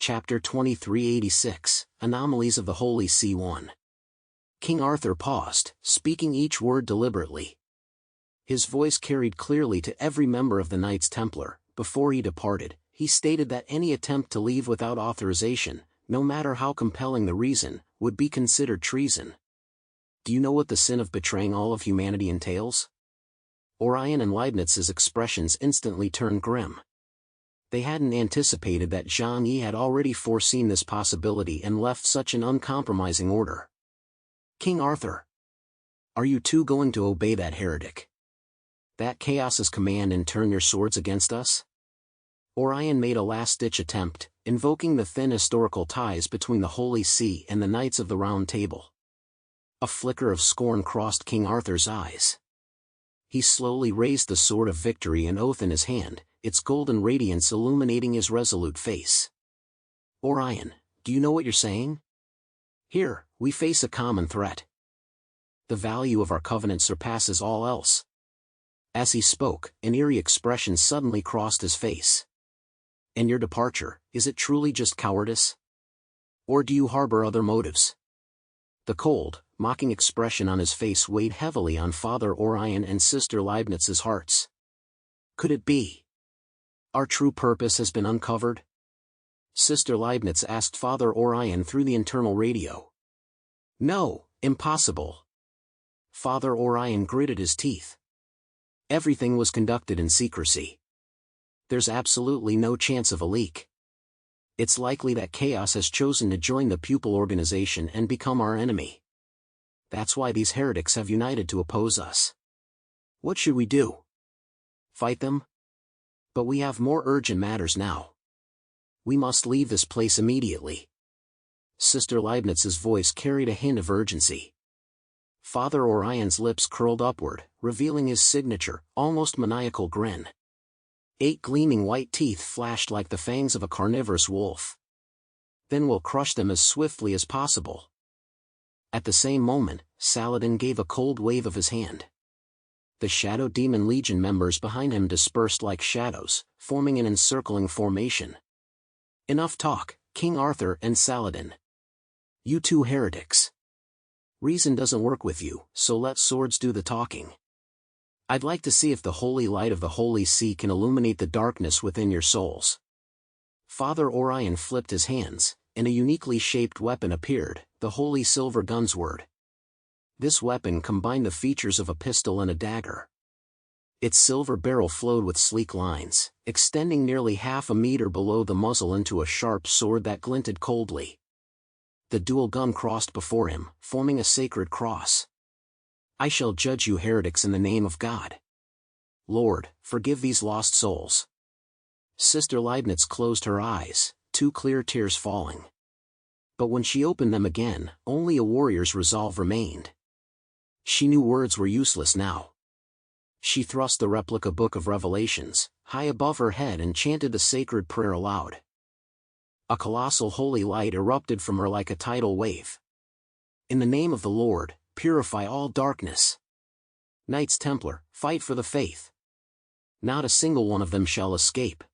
Chapter 2386, Anomalies of the Holy See 1. King Arthur paused, speaking each word deliberately. His voice carried clearly to every member of the Knights Templar. Before he departed, he stated that any attempt to leave without authorization, no matter how compelling the reason, would be considered treason. Do you know what the sin of betraying all of humanity entails? Orion and Leibniz's expressions instantly turned grim. They hadn't anticipated that Zhang Yi had already foreseen this possibility and left such an uncompromising order. King Arthur, are you too going to obey that heretic? That Chaos's command and turn your swords against us? Orion made a last-ditch attempt, invoking the thin historical ties between the Holy See and the Knights of the Round Table. A flicker of scorn crossed King Arthur's eyes. He slowly raised the sword of victory and oath in his hand, its golden radiance illuminating his resolute face. Orion, do you know what you're saying? Here, we face a common threat. The value of our covenant surpasses all else. As he spoke, an eerie expression suddenly crossed his face. And your departure, is it truly just cowardice? Or do you harbor other motives? The cold, mocking expression on his face weighed heavily on Father Orion and Sister Leibniz's hearts. Could it be? Our true purpose has been uncovered? Sister Leibniz asked Father Orion through the internal radio. No, impossible. Father Orion gritted his teeth. Everything was conducted in secrecy. There's absolutely no chance of a leak. It's likely that Chaos has chosen to join the pupil organization and become our enemy. That's why these heretics have united to oppose us. What should we do? Fight them? But we have more urgent matters now. We must leave this place immediately. Sister Leibniz's voice carried a hint of urgency. Father Orion's lips curled upward, revealing his signature, almost maniacal grin. 8 gleaming white teeth flashed like the fangs of a carnivorous wolf. Then we'll crush them as swiftly as possible. At the same moment, Saladin gave a cold wave of his hand. The Shadow Demon Legion members behind him dispersed like shadows, forming an encircling formation. Enough talk, King Arthur and Saladin. You two heretics. Reason doesn't work with you, so let swords do the talking. I'd like to see if the holy light of the Holy See can illuminate the darkness within your souls. Father Orion flipped his hands, and a uniquely shaped weapon appeared, the Holy Silver Gunsword. This weapon combined the features of a pistol and a dagger. Its silver barrel flowed with sleek lines, extending nearly half a meter below the muzzle into a sharp sword that glinted coldly. The dual gun crossed before him, forming a sacred cross. I shall judge you heretics in the name of God. Lord, forgive these lost souls. Sister Leibniz closed her eyes, 2 clear tears falling. But when she opened them again, only a warrior's resolve remained. She knew words were useless now. She thrust the replica book of Revelations high above her head and chanted the sacred prayer aloud. A colossal holy light erupted from her like a tidal wave. In the name of the Lord, purify all darkness. Knights Templar, fight for the faith. Not a single one of them shall escape.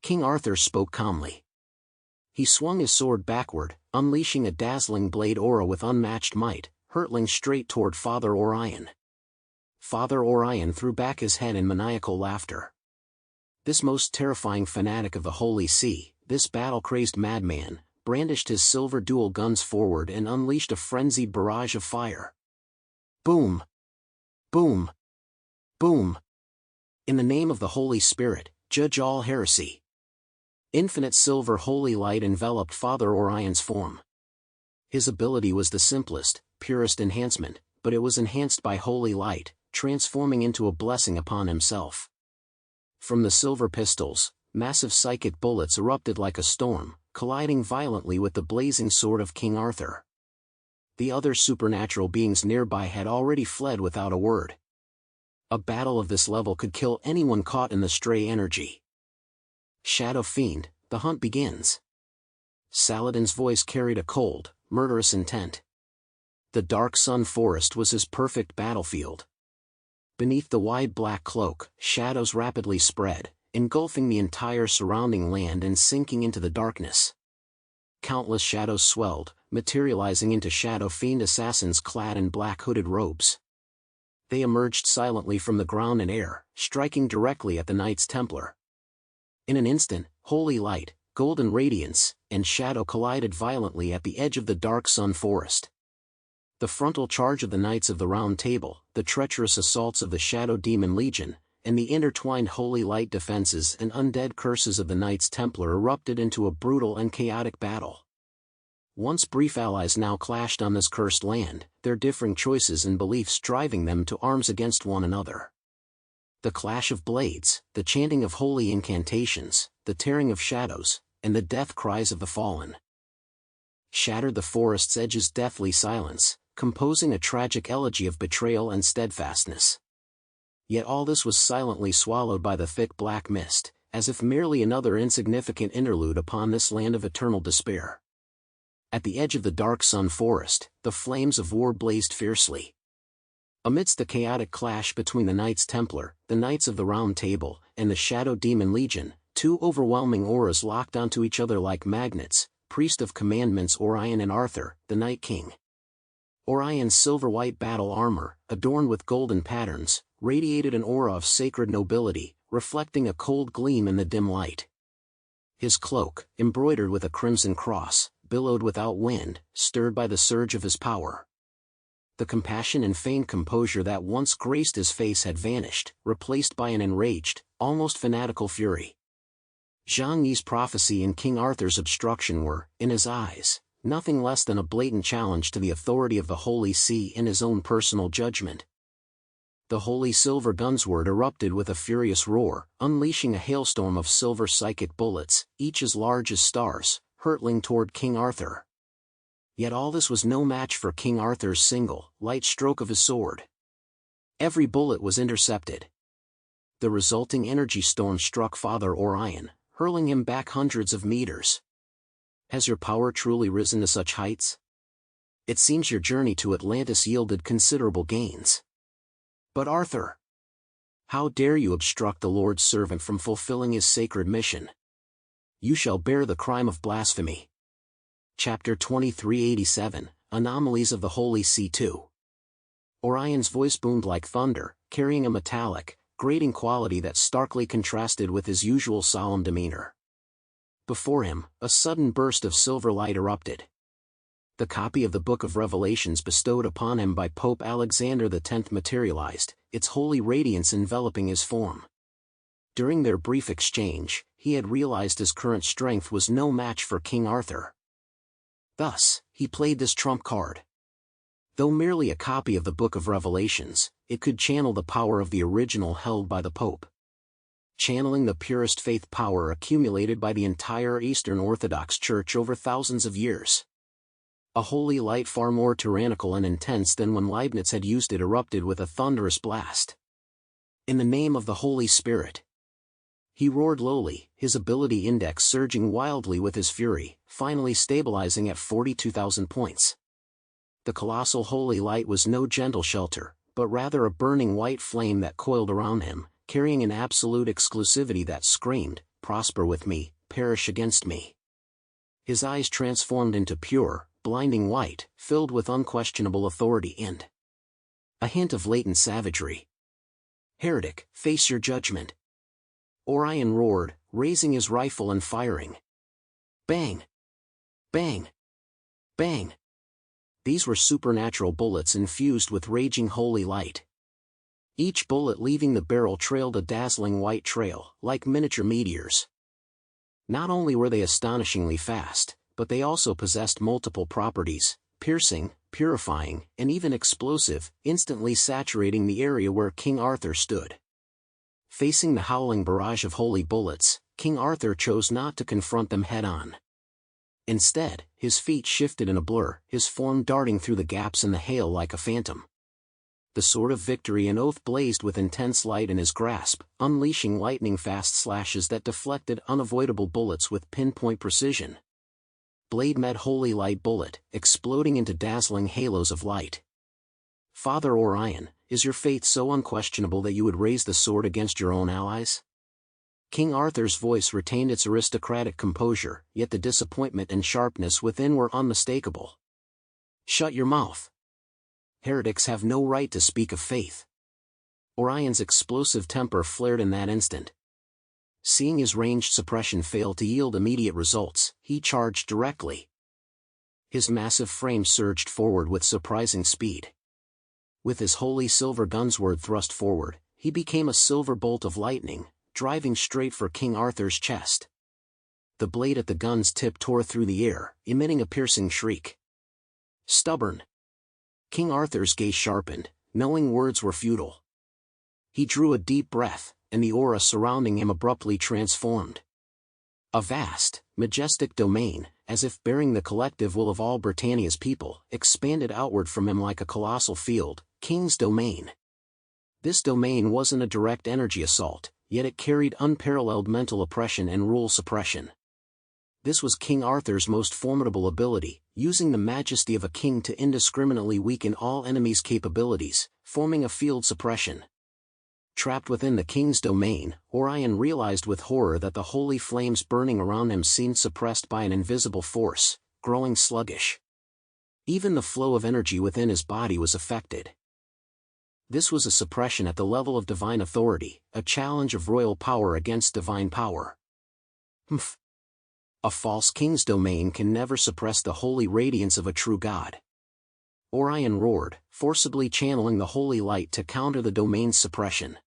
King Arthur spoke calmly. He swung his sword backward, unleashing a dazzling blade aura with unmatched might, hurtling straight toward Father Orion. Father Orion threw back his head in maniacal laughter. This most terrifying fanatic of the Holy See, this battle-crazed madman, brandished his silver dual guns forward and unleashed a frenzied barrage of fire. Boom! Boom! Boom! In the name of the Holy Spirit, judge all heresy. Infinite silver holy light enveloped Father Orion's form. His ability was the simplest, purest enhancement, but it was enhanced by holy light, transforming into a blessing upon himself. From the silver pistols, massive psychic bullets erupted like a storm, colliding violently with the blazing sword of King Arthur. The other supernatural beings nearby had already fled without a word. A battle of this level could kill anyone caught in the stray energy. Shadow Fiend, the hunt begins. Saladin's voice carried a cold, murderous intent. The dark sun forest was his perfect battlefield. Beneath the wide black cloak, shadows rapidly spread, engulfing the entire surrounding land and sinking into the darkness. countless shadows swelled, materializing into shadow fiend assassins clad in black hooded robes. They emerged silently from the ground and air, striking directly at the Knights Templar. In an instant, holy light, golden radiance, and shadow collided violently at the edge of the dark sun forest. The frontal charge of the Knights of the Round Table, the treacherous assaults of the Shadow Demon Legion, and the intertwined holy light defenses and undead curses of the Knights Templar erupted into a brutal and chaotic battle. Once brief allies now clashed on this cursed land, their differing choices and beliefs driving them to arms against one another. The clash of blades, the chanting of holy incantations, the tearing of shadows, and the death cries of the fallen shattered the forest's edge's deathly silence, composing a tragic elegy of betrayal and steadfastness. Yet all this was silently swallowed by the thick black mist, as if merely another insignificant interlude upon this land of eternal despair. At the edge of the dark sun forest, the flames of war blazed fiercely. Amidst the chaotic clash between the Knights Templar, the Knights of the Round Table, and the Shadow Demon Legion, two overwhelming auras locked onto each other like magnets, Priest of Commandments Orion and Arthur, the Night King. Orion's silver-white battle armor, adorned with golden patterns, radiated an aura of sacred nobility, reflecting a cold gleam in the dim light. His cloak, embroidered with a crimson cross, billowed without wind, stirred by the surge of his power. The compassion and feigned composure that once graced his face had vanished, replaced by an enraged, almost fanatical fury. Zhang Yi's prophecy and King Arthur's obstruction were, in his eyes, nothing less than a blatant challenge to the authority of the Holy See and his own personal judgment. The holy silver gunsword erupted with a furious roar, unleashing a hailstorm of silver psychic bullets, each as large as stars, hurtling toward King Arthur. Yet all this was no match for King Arthur's single, light stroke of his sword. Every bullet was intercepted. The resulting energy storm struck Father Orion, hurling him back hundreds of meters. Has your power truly risen to such heights? It seems your journey to Atlantis yielded considerable gains. But Arthur, how dare you obstruct the Lord's servant from fulfilling his sacred mission? You shall bear the crime of blasphemy. Chapter 2387, Anomalies of the Holy See 2. Orion's voice boomed like thunder, carrying a metallic, grating quality that starkly contrasted with his usual solemn demeanor. Before him, a sudden burst of silver light erupted. The copy of the Book of Revelations bestowed upon him by Pope Alexander X materialized, its holy radiance enveloping his form. During their brief exchange, he had realized his current strength was no match for King Arthur. Thus, he played this trump card. Though merely a copy of the Book of Revelations, it could channel the power of the original held by the Pope. Channeling the purest faith power accumulated by the entire Eastern Orthodox Church over thousands of years. A holy light far more tyrannical and intense than when Leibniz had used it erupted with a thunderous blast. In the name of the Holy Spirit. He roared lowly, his ability index surging wildly with his fury, finally stabilizing at 42,000 points. The colossal holy light was no gentle shelter, but rather a burning white flame that coiled around him, carrying an absolute exclusivity that screamed, "Prosper with me, perish against me." His eyes transformed into pure, blinding white, filled with unquestionable authority and a hint of latent savagery. "Heretic, face your judgment." Orion roared, raising his rifle and firing. Bang! Bang! Bang! These were supernatural bullets infused with raging holy light. Each bullet leaving the barrel trailed a dazzling white trail, like miniature meteors. Not only were they astonishingly fast, but they also possessed multiple properties: piercing, purifying, and even explosive, instantly saturating the area where King Arthur stood. Facing the howling barrage of holy bullets, King Arthur chose not to confront them head-on. Instead, his feet shifted in a blur, his form darting through the gaps in the hail like a phantom. The sword of victory and oath blazed with intense light in his grasp, unleashing lightning-fast slashes that deflected unavoidable bullets with pinpoint precision. Blade met holy light bullet, exploding into dazzling halos of light. "Father Orion, is your faith so unquestionable that you would raise the sword against your own allies?" King Arthur's voice retained its aristocratic composure, yet the disappointment and sharpness within were unmistakable. "Shut your mouth. Heretics have no right to speak of faith." Orion's explosive temper flared in that instant. Seeing his ranged suppression fail to yield immediate results, he charged directly. His massive frame surged forward with surprising speed. With his holy silver gunsword thrust forward, he became a silver bolt of lightning, driving straight for King Arthur's chest. The blade at the gun's tip tore through the air, emitting a piercing shriek. "Stubborn." King Arthur's gaze sharpened, knowing words were futile. He drew a deep breath, and the aura surrounding him abruptly transformed. A vast, majestic domain, as if bearing the collective will of all Britannia's people, expanded outward from him like a colossal field, King's domain. This domain wasn't a direct energy assault, yet it carried unparalleled mental oppression and rule suppression. This was King Arthur's most formidable ability, using the majesty of a king to indiscriminately weaken all enemies' capabilities, forming a field suppression. Trapped within the king's domain, Orion realized with horror that the holy flames burning around him seemed suppressed by an invisible force, growing sluggish. Even the flow of energy within his body was affected. This was a suppression at the level of divine authority, a challenge of royal power against divine power. Humph! A false king's domain can never suppress the holy radiance of a true god. Orion roared, forcibly channeling the holy light to counter the domain's suppression.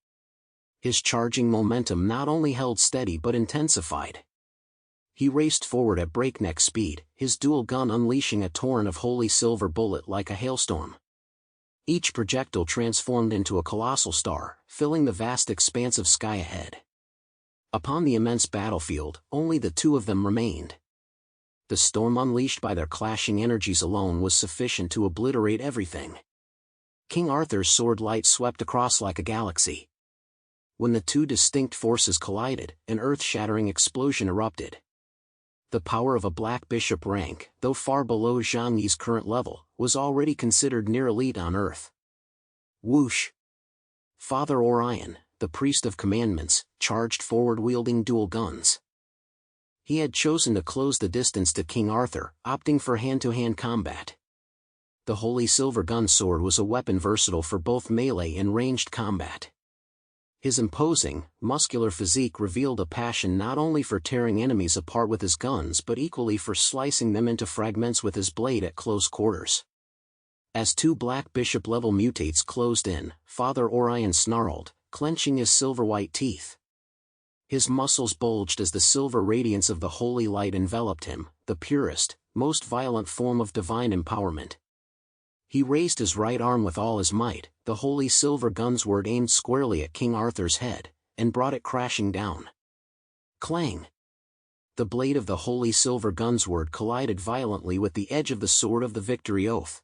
His charging momentum not only held steady but intensified. He raced forward at breakneck speed, his dual gun unleashing a torrent of holy silver bullet like a hailstorm. Each projectile transformed into a colossal star, filling the vast expanse of sky ahead. Upon the immense battlefield, only the two of them remained. The storm unleashed by their clashing energies alone was sufficient to obliterate everything. King Arthur's sword light swept across like a galaxy. When the two distinct forces collided, an earth-shattering explosion erupted. The power of a black bishop rank, though far below Zhang Yi's current level, was already considered near elite on Earth. Whoosh! Father Orion, the priest of commandments, charged forward wielding dual guns. He had chosen to close the distance to King Arthur, opting for hand-to-hand combat. The holy silver gun sword was a weapon versatile for both melee and ranged combat. His imposing, muscular physique revealed a passion not only for tearing enemies apart with his guns but equally for slicing them into fragments with his blade at close quarters. As two black bishop-level mutates closed in, Father Orion snarled, clenching his silver-white teeth. His muscles bulged as the silver radiance of the holy light enveloped him, the purest, most violent form of divine empowerment. He raised his right arm with all his might, the holy silver gunsword aimed squarely at King Arthur's head, and brought it crashing down. Clang! The blade of the holy silver gunsword collided violently with the edge of the sword of the victory oath.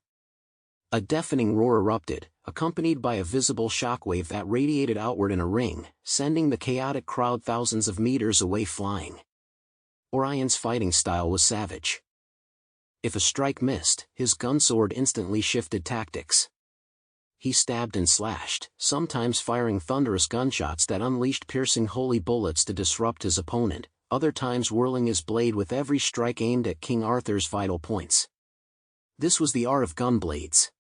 A deafening roar erupted, accompanied by a visible shockwave that radiated outward in a ring, sending the chaotic crowd thousands of meters away flying. Orion's fighting style was savage. If a strike missed, his gunsword instantly shifted tactics. He stabbed and slashed, sometimes firing thunderous gunshots that unleashed piercing holy bullets to disrupt his opponent, other times whirling his blade with every strike aimed at King Arthur's vital points. This was the art of gunblades.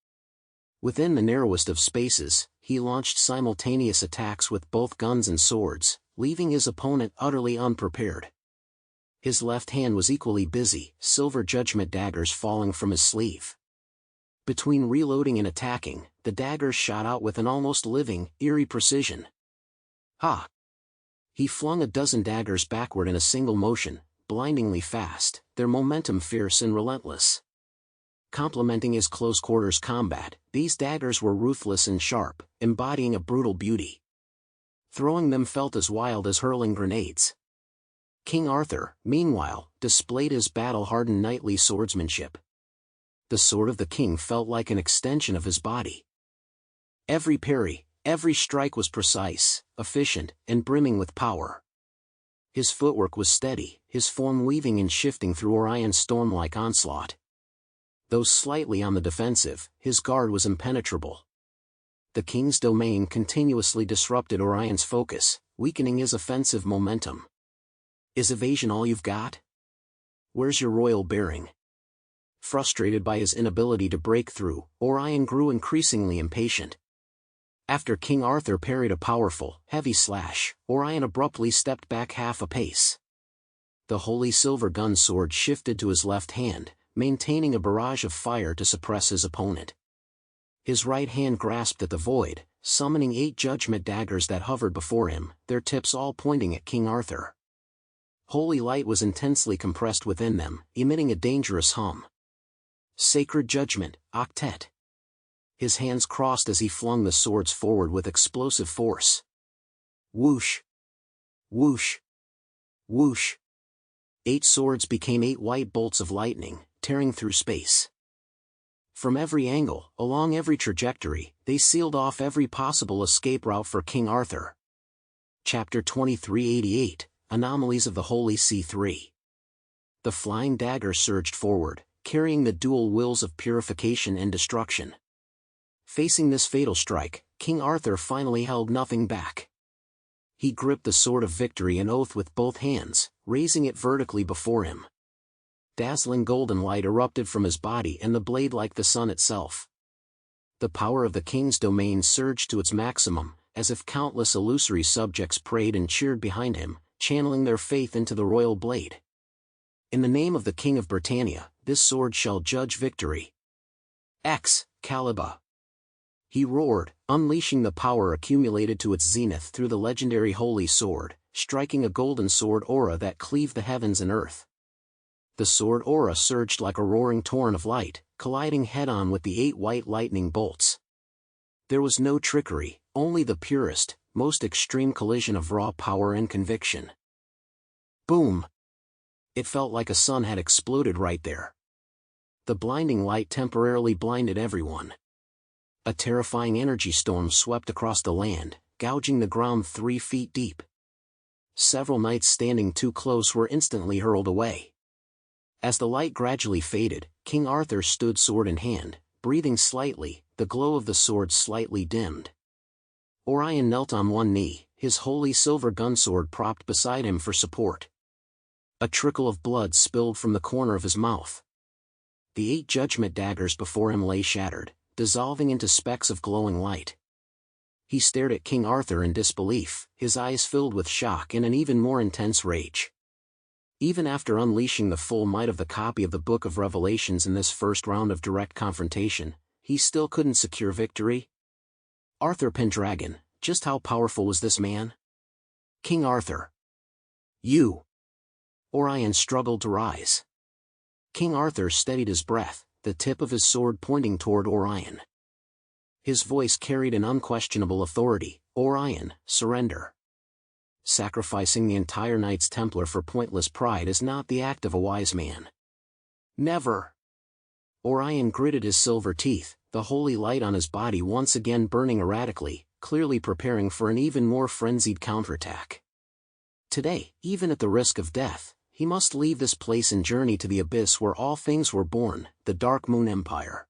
Within the narrowest of spaces, he launched simultaneous attacks with both guns and swords, leaving his opponent utterly unprepared. His left hand was equally busy, silver judgment daggers falling from his sleeve. Between reloading and attacking, the daggers shot out with an almost living, eerie precision. Ha! He flung a dozen daggers backward in a single motion, blindingly fast, their momentum fierce and relentless. Complementing his close-quarters combat, these daggers were ruthless and sharp, embodying a brutal beauty. Throwing them felt as wild as hurling grenades. King Arthur, meanwhile, displayed his battle-hardened knightly swordsmanship. The sword of the king felt like an extension of his body. Every parry, every strike was precise, efficient, and brimming with power. His footwork was steady, his form weaving and shifting through Orion's storm-like onslaught. Though slightly on the defensive, his guard was impenetrable. The king's domain continuously disrupted Orion's focus, weakening his offensive momentum. Is evasion all you've got? Where's your royal bearing? Frustrated by his inability to break through, Orion grew increasingly impatient. After King Arthur parried a powerful, heavy slash, Orion abruptly stepped back half a pace. The holy silver gun sword shifted to his left hand, maintaining a barrage of fire to suppress his opponent. His right hand grasped at the void, summoning 8 judgment daggers that hovered before him, their tips all pointing at King Arthur. Holy light was intensely compressed within them, emitting a dangerous hum. Sacred judgment, octet. His hands crossed as he flung the swords forward with explosive force. Whoosh! Whoosh! Whoosh! 8 swords became 8 white bolts of lightning, tearing through space. From every angle, along every trajectory, they sealed off every possible escape route for King Arthur. Chapter 2388, Anomalies of the Holy See 3. The flying dagger surged forward, carrying the dual wills of purification and destruction. Facing this fatal strike, King Arthur finally held nothing back. He gripped the sword of victory and oath with both hands, raising it vertically before him. Dazzling golden light erupted from his body and the blade like the sun itself. The power of the king's domain surged to its maximum, as if countless illusory subjects prayed and cheered behind him, channeling their faith into the royal blade. In the name of the King of Britannia, this sword shall judge victory. Excalibur! He roared, unleashing the power accumulated to its zenith through the legendary holy sword, striking a golden sword aura that cleaved the heavens and earth. The sword aura surged like a roaring torrent of light, colliding head-on with the 8 white lightning bolts. There was no trickery, only the purest, most extreme collision of raw power and conviction. Boom! It felt like a sun had exploded right there. The blinding light temporarily blinded everyone. A terrifying energy storm swept across the land, gouging the ground 3 feet deep. Several knights standing too close were instantly hurled away. As the light gradually faded, King Arthur stood sword in hand, breathing slightly, the glow of the sword slightly dimmed. Orion knelt on one knee, his holy silver gunsword propped beside him for support. A trickle of blood spilled from the corner of his mouth. The 8 judgment daggers before him lay shattered, dissolving into specks of glowing light. He stared at King Arthur in disbelief, his eyes filled with shock and an even more intense rage. Even after unleashing the full might of the copy of the Book of Revelations in this first round of direct confrontation, he still couldn't secure victory. Arthur Pendragon, just how powerful was this man? King Arthur. You! Orion struggled to rise. King Arthur steadied his breath, the tip of his sword pointing toward Orion. His voice carried an unquestionable authority. Orion, surrender. Sacrificing the entire Knights Templar for pointless pride is not the act of a wise man. Never! Orion gritted his silver teeth, the holy light on his body once again burning erratically, clearly preparing for an even more frenzied counterattack. Today, even at the risk of death, he must leave this place and journey to the abyss where all things were born, the Dark Moon Empire.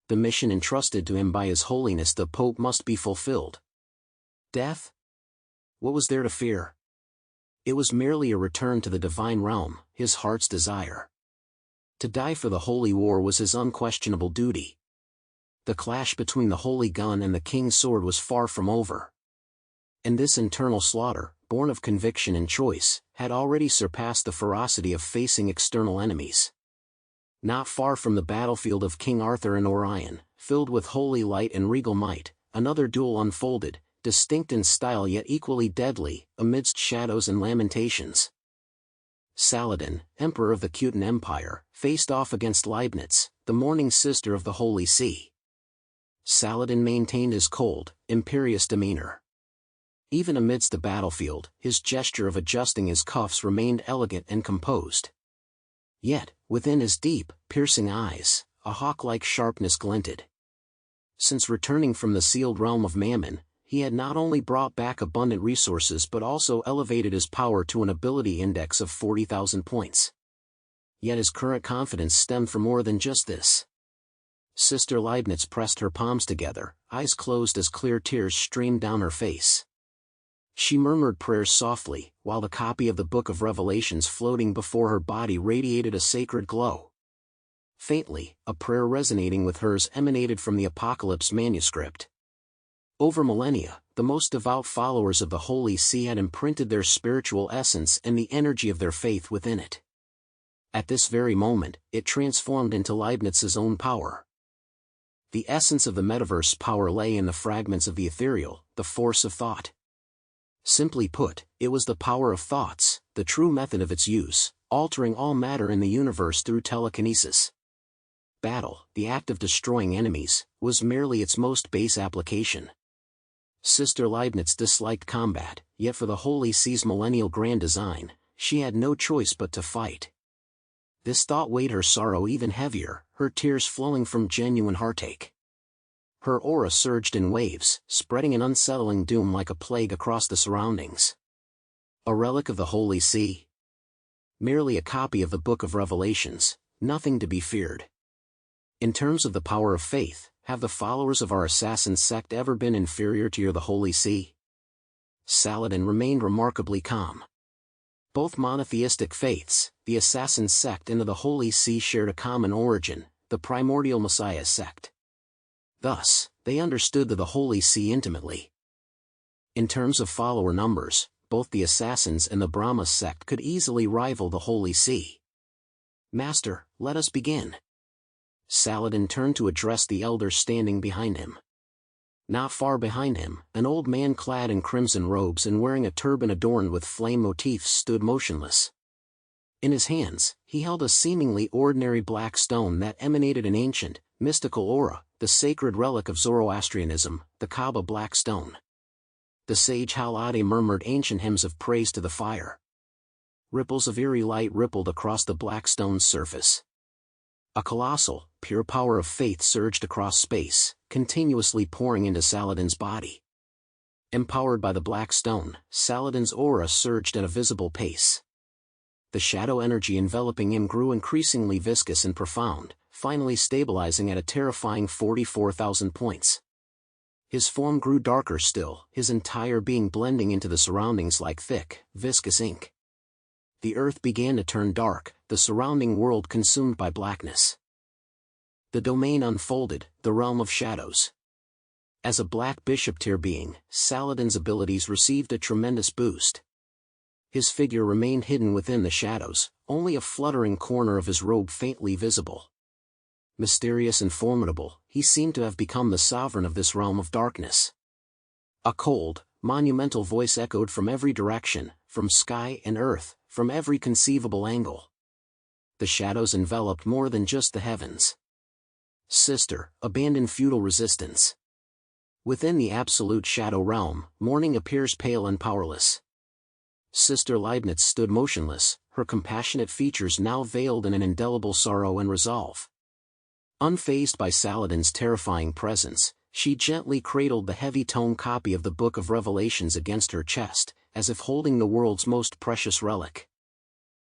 The mission entrusted to him by His Holiness the Pope must be fulfilled. Death? What was there to fear? It was merely a return to the divine realm, his heart's desire. To die for the holy war was his unquestionable duty. The clash between the holy gun and the king's sword was far from over. And this internal slaughter, born of conviction and choice, had already surpassed the ferocity of facing external enemies. Not far from the battlefield of King Arthur and Orion, filled with holy light and regal might, another duel unfolded, distinct in style yet equally deadly, amidst shadows and lamentations. Saladin, Emperor of the Teuton Empire, faced off against Leibniz, the mourning sister of the Holy See. Saladin maintained his cold, imperious demeanor. Even amidst the battlefield, his gesture of adjusting his cuffs remained elegant and composed. Yet, within his deep, piercing eyes, a hawk-like sharpness glinted. Since returning from the sealed realm of Mammon, he had not only brought back abundant resources but also elevated his power to an ability index of 40,000 points. Yet his current confidence stemmed from more than just this. Sister Leibniz pressed her palms together, eyes closed as clear tears streamed down her face. She murmured prayers softly, while the copy of the Book of Revelations floating before her body radiated a sacred glow. Faintly, a prayer resonating with hers emanated from the Apocalypse manuscript. Over millennia, the most devout followers of the Holy See had imprinted their spiritual essence and the energy of their faith within it. At this very moment, it transformed into Leibniz's own power. The essence of the metaverse power lay in the fragments of the ethereal, the force of thought. Simply put, it was the power of thoughts, the true method of its use, altering all matter in the universe through telekinesis. Battle, the act of destroying enemies, was merely its most base application. Sister Leibniz disliked combat, yet for the Holy See's millennial grand design, she had no choice but to fight. This thought weighed her sorrow even heavier, her tears flowing from genuine heartache. Her aura surged in waves, spreading an unsettling doom like a plague across the surroundings. A relic of the Holy See? Merely a copy of the Book of Revelations, nothing to be feared. In terms of the power of faith, have the followers of our assassin sect ever been inferior to the Holy See? Saladin remained remarkably calm. Both monotheistic faiths, the assassin sect and the Holy See, shared a common origin, the primordial Messiah sect. Thus, they understood the Holy See intimately. In terms of follower numbers, both the assassins and the Brahma sect could easily rival the Holy See. Master, let us begin. Saladin turned to address the elders standing behind him. Not far behind him, an old man clad in crimson robes and wearing a turban adorned with flame motifs stood motionless. In his hands, he held a seemingly ordinary black stone that emanated an ancient, mystical aura, the sacred relic of Zoroastrianism, the Kaaba black stone. The sage Halade murmured ancient hymns of praise to the fire. Ripples of eerie light rippled across the black stone's surface. A colossal, pure power of faith surged across space, continuously pouring into Saladin's body. Empowered by the black stone, Saladin's aura surged at a visible pace. The shadow energy enveloping him grew increasingly viscous and profound, finally stabilizing at a terrifying 44,000 points. His form grew darker still, his entire being blending into the surroundings like thick, viscous ink. The earth began to turn dark, the surrounding world consumed by blackness. The domain unfolded, the realm of shadows. As a black bishop-tier being, Saladin's abilities received a tremendous boost. His figure remained hidden within the shadows, only a fluttering corner of his robe faintly visible. Mysterious and formidable, he seemed to have become the sovereign of this realm of darkness. A cold, monumental voice echoed from every direction, from sky and earth, from every conceivable angle. The shadows enveloped more than just the heavens. Sister, abandon feudal resistance. Within the absolute shadow realm, morning appears pale and powerless. Sister Leibniz stood motionless, her compassionate features now veiled in an indelible sorrow and resolve. Unfazed by Saladin's terrifying presence, she gently cradled the heavy tome copy of the Book of Revelations against her chest, as if holding the world's most precious relic.